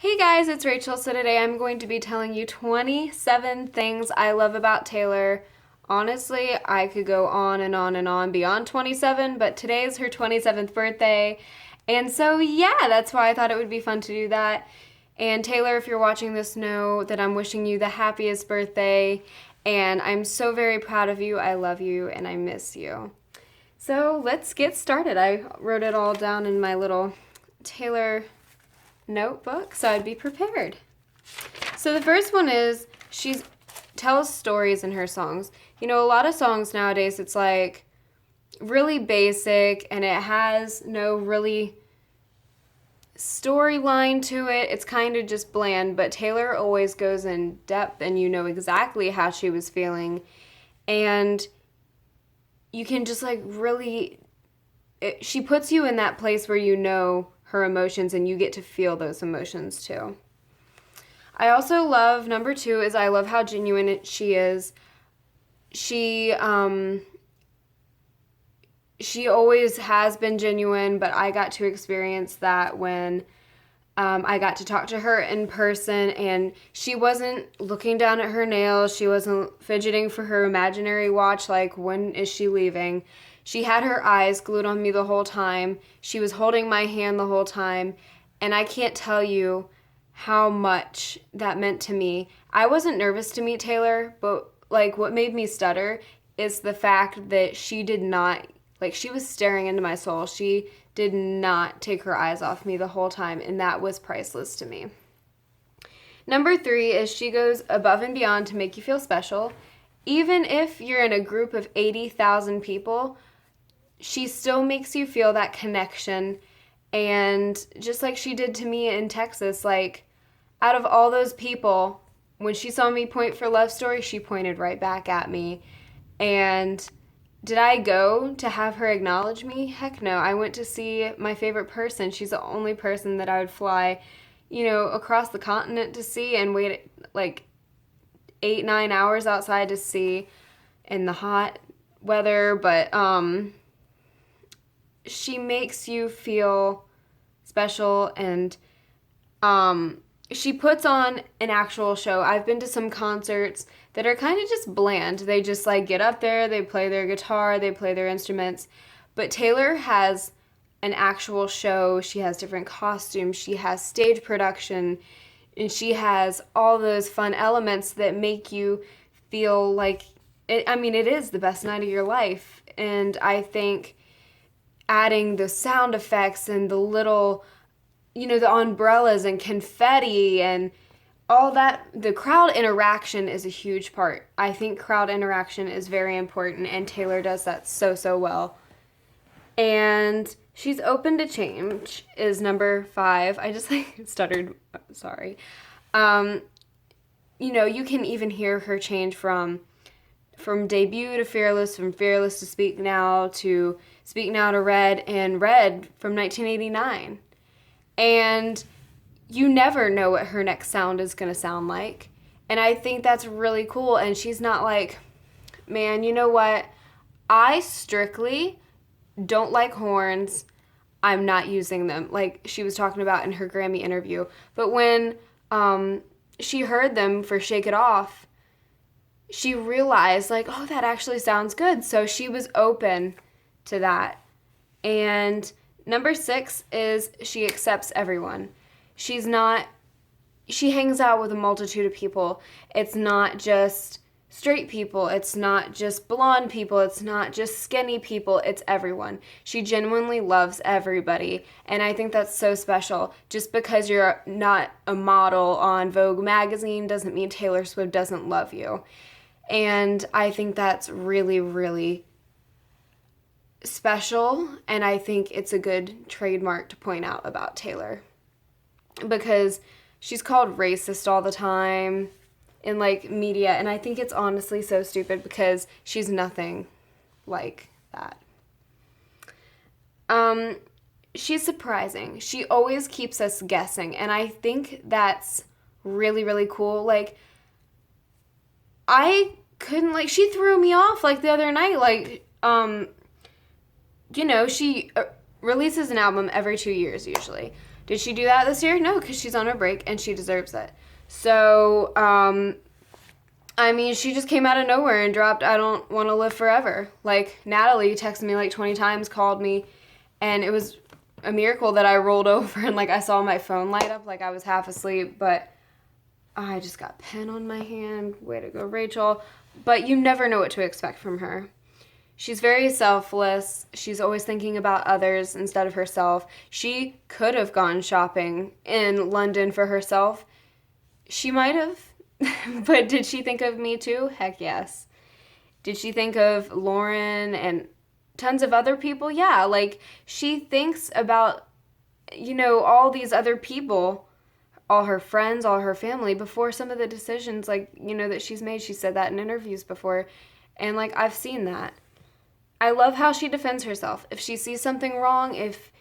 Hey guys, it's Rachel. So today I'm going to be telling you 27 things I love about Taylor. Honestly, I could go on and on and on beyond 27, but today is her 27th birthday. And so, yeah, that's why I thought it would be fun to do that. And Taylor, if you're watching this, know that I'm wishing you the happiest birthday. And I'm so very proud of you. I love you and I miss you. So let's get started. I wrote it all down in my little Taylor notebook so I'd be prepared. So the first one is she tells stories in her songs. You know, a lot of songs nowadays, it's like really basic and it has no really storyline to it. It's kind of just bland, but Taylor always goes in depth and you know exactly how she was feeling. And you can just like really, she puts you in that place where you know her emotions and you get to feel those emotions too. I also love, number 2 is I love how genuine she is. She always has been genuine, but I got to experience that when I got to talk to her in person, and she wasn't looking down at her nails. She wasn't fidgeting for her imaginary watch like, when is she leaving? She had her eyes glued on me the whole time. She was holding my hand the whole time, and I can't tell you how much that meant to me. I wasn't nervous to meet Taylor, but like what made me stutter is the fact that she did not, like she was staring into my soul. She did not take her eyes off me the whole time, and that was priceless to me. Number 3 is she goes above and beyond to make you feel special. Even if you're in a group of 80,000 people, she still makes you feel that connection. And just like she did to me in Texas, like out of all those people, when she saw me point for Love Story, she pointed right back at me. And did I go to have her acknowledge me? Heck no. I went to see my favorite person. She's the only person that I would fly, across the continent to see and wait like 8-9 hours outside to see in the hot weather. But she makes you feel special, and she puts on an actual show. I've been to some concerts that are kind of just bland. They just like get up there, they play their guitar, they play their instruments. But Taylor has an actual show. She has different costumes, she has stage production, and she has all those fun elements that make you feel like it. I mean, it is the best night of your life. And I think adding the sound effects and the little, the umbrellas and confetti and all that, the crowd interaction is a huge part. I think crowd interaction is very important, and Taylor does that so well. And she's open to change is number 5. I just stuttered, sorry. You can even hear her change from debut to Fearless, from Fearless to Speak Now to Speak Now to Red, and Red from 1989. And you never know what her next sound is going to sound like. And I think that's really cool. And she's not like, man, you know what? I strictly don't like horns. I'm not using them. Like she was talking about in her Grammy interview. But when she heard them for Shake It Off, she realized like, oh, that actually sounds good. So she was open to that. And number 6 is she accepts everyone. She hangs out with a multitude of people. It's not just straight people. It's not just blonde people. It's not just skinny people. It's everyone. She genuinely loves everybody. And I think that's so special. Just because you're not a model on Vogue magazine doesn't mean Taylor Swift doesn't love you. And I think that's really, really special. And I think it's a good trademark to point out about Taylor, because she's called racist all the time in like media, and I think it's honestly so stupid because she's nothing like that. She's surprising. She always keeps us guessing, and I think that's really, really cool. Like, I couldn't, like, she threw me off like the other night. Like, she releases an album every 2 years usually. Did she do that this year? No, because she's on her break and she deserves it. So, I mean, she just came out of nowhere and dropped I Don't Want to Live Forever. Like, Natalie texted me like 20 times, called me, and it was a miracle that I rolled over and like I saw my phone light up like I was half asleep, but I just got pen on my hand. Way to go, Rachel. But you never know what to expect from her. She's very selfless. She's always thinking about others instead of herself. She could have gone shopping in London for herself. She might have. But did she think of me too? Heck yes. Did she think of Lauren and tons of other people? Yeah, like she thinks about, all these other people, all her friends, all her family before some of the decisions that she's made. She said that in interviews before. And like I've seen that. I love how she defends herself. If she sees something wrong, if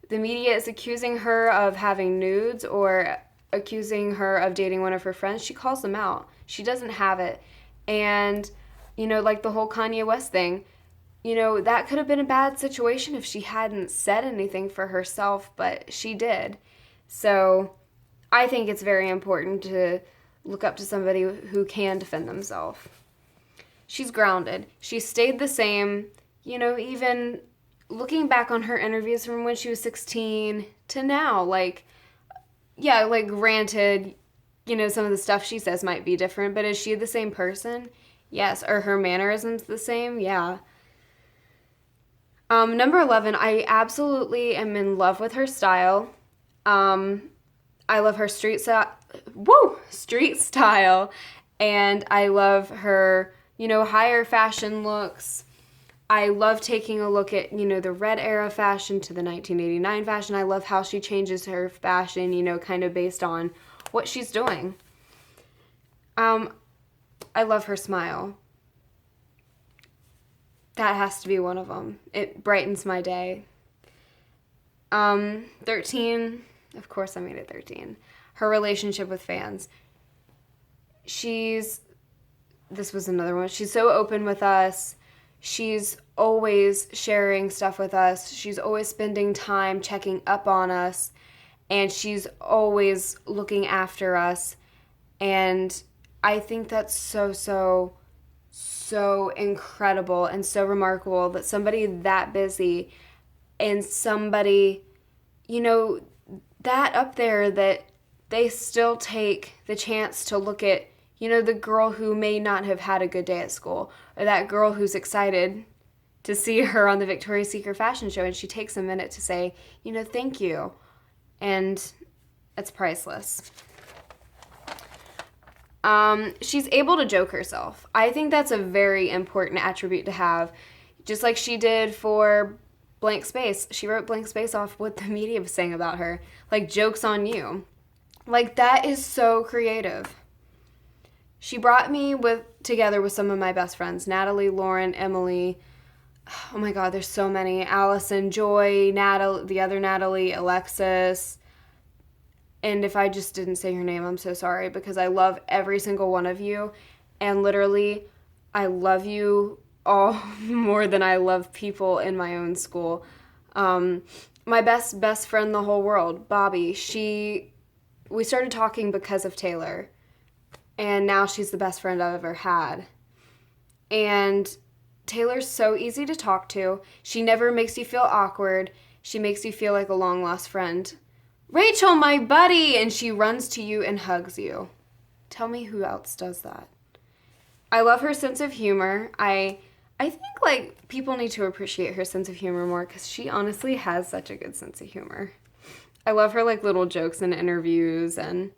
the media is accusing her of having nudes or accusing her of dating one of her friends, she calls them out. She doesn't have it. And, like the whole Kanye West thing, that could have been a bad situation if she hadn't said anything for herself, but she did. So I think it's very important to look up to somebody who can defend themselves. She's grounded. She stayed the same, even looking back on her interviews from when she was 16 to now, granted, some of the stuff she says might be different, but is she the same person? Yes. Are her mannerisms the same? Yeah. Number 11, I absolutely am in love with her style. I love her street style, and I love her, higher fashion looks. I love taking a look at, the red era fashion to the 1989 fashion. I love how she changes her fashion, kind of based on what she's doing. I love her smile. That has to be one of them. It brightens my day. 13, of course I made it 13. Her relationship with fans. This was another one. She's so open with us. She's always sharing stuff with us. She's always spending time checking up on us. And she's always looking after us. And I think that's so incredible and so remarkable that somebody that busy and somebody, that up there, that they still take the chance to look at, the girl who may not have had a good day at school, or that girl who's excited to see her on the Victoria's Secret fashion show, and she takes a minute to say, thank you. And it's priceless. She's able to joke herself. I think that's a very important attribute to have. Just like she did for Blank Space. She wrote Blank Space off what the media was saying about her. Like, joke's on you. Like, that is so creative. She brought me together with some of my best friends. Natalie, Lauren, Emily. Oh my God, there's so many. Allison, Joy, Natalie, the other Natalie, Alexis. And if I just didn't say your name, I'm so sorry, because I love every single one of you. And literally, I love you all more than I love people in my own school. My best friend in the whole world, Bobby, we started talking because of Taylor. And now she's the best friend I've ever had. And Taylor's so easy to talk to. She never makes you feel awkward. She makes you feel like a long-lost friend. Rachel, my buddy! And she runs to you and hugs you. Tell me who else does that. I love her sense of humor. I think, people need to appreciate her sense of humor more, because she honestly has such a good sense of humor. I love her, little jokes in interviews, and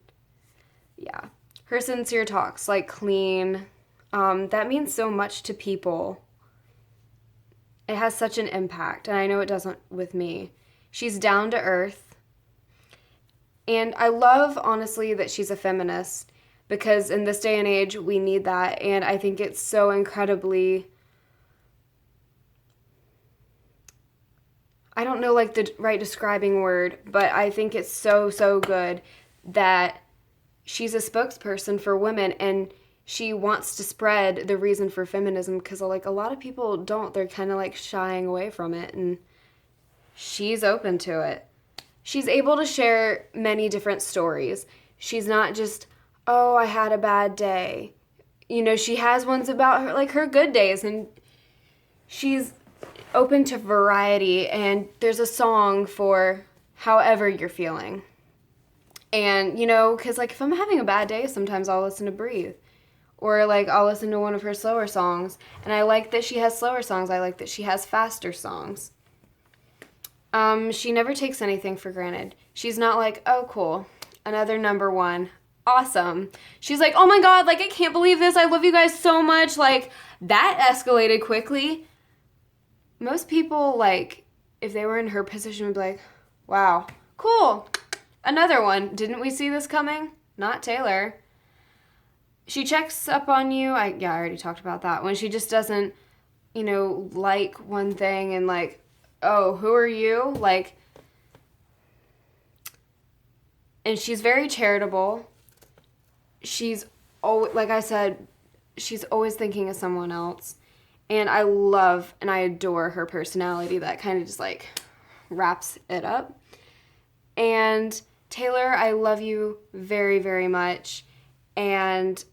yeah. Her sincere talks, clean. That means so much to people. It has such an impact, and I know it doesn't with me. She's down to earth. And I love, honestly, that she's a feminist, because in this day and age, we need that. And I think it's so incredibly, I don't know, the right describing word, but I think it's so good that she's a spokesperson for women, and she wants to spread the reason for feminism, because, a lot of people don't. They're kind of, shying away from it, and she's open to it. she's able to share many different stories. She's not just, oh, I had a bad day. You know, she has ones about her, like her good days, and she's open to variety, and there's a song for however you're feeling. And, you know, because, like, if I'm having a bad day, sometimes I'll listen to Breathe. Or, like, I'll listen to one of her slower songs. And I like that she has slower songs. I like that she has faster songs. She never takes anything for granted. She's not like, oh, cool, another number one. Awesome. She's like, oh my God, like, I can't believe this. I love you guys so much. Like, that escalated quickly. Most people, like, if they were in her position, would be like, wow, cool. Another one. Didn't we see this coming? Not Taylor. She checks up on you. I already talked about that. When she just doesn't, you know, like one thing and like, oh, who are you? Like, and she's very charitable. She's always, like I said, she's always thinking of someone else. And I love and I adore her personality that kind of just like wraps it up. And Taylor, I love you very, very much. And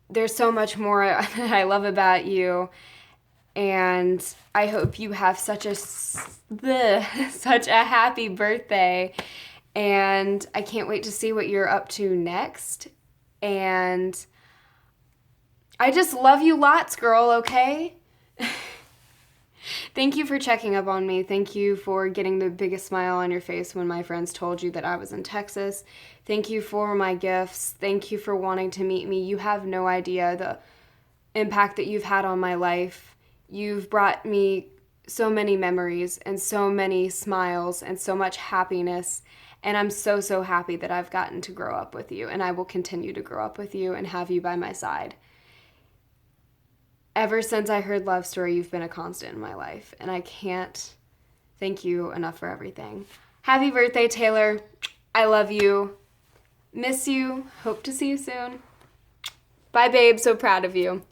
there's so much more that I love about you. And I hope you have such a happy birthday. And I can't wait to see what you're up to next. And I just love you lots, girl, okay? Thank you for checking up on me. Thank you for getting the biggest smile on your face when my friends told you that I was in Texas. Thank you for my gifts. Thank you for wanting to meet me. You have no idea the impact that you've had on my life. You've brought me so many memories and so many smiles and so much happiness. And I'm so, so happy that I've gotten to grow up with you. And I will continue to grow up with you and have you by my side. Ever since I heard Love Story, you've been a constant in my life. And I can't thank you enough for everything. Happy birthday, Taylor. I love you. Miss you. Hope to see you soon. Bye, babe. So proud of you.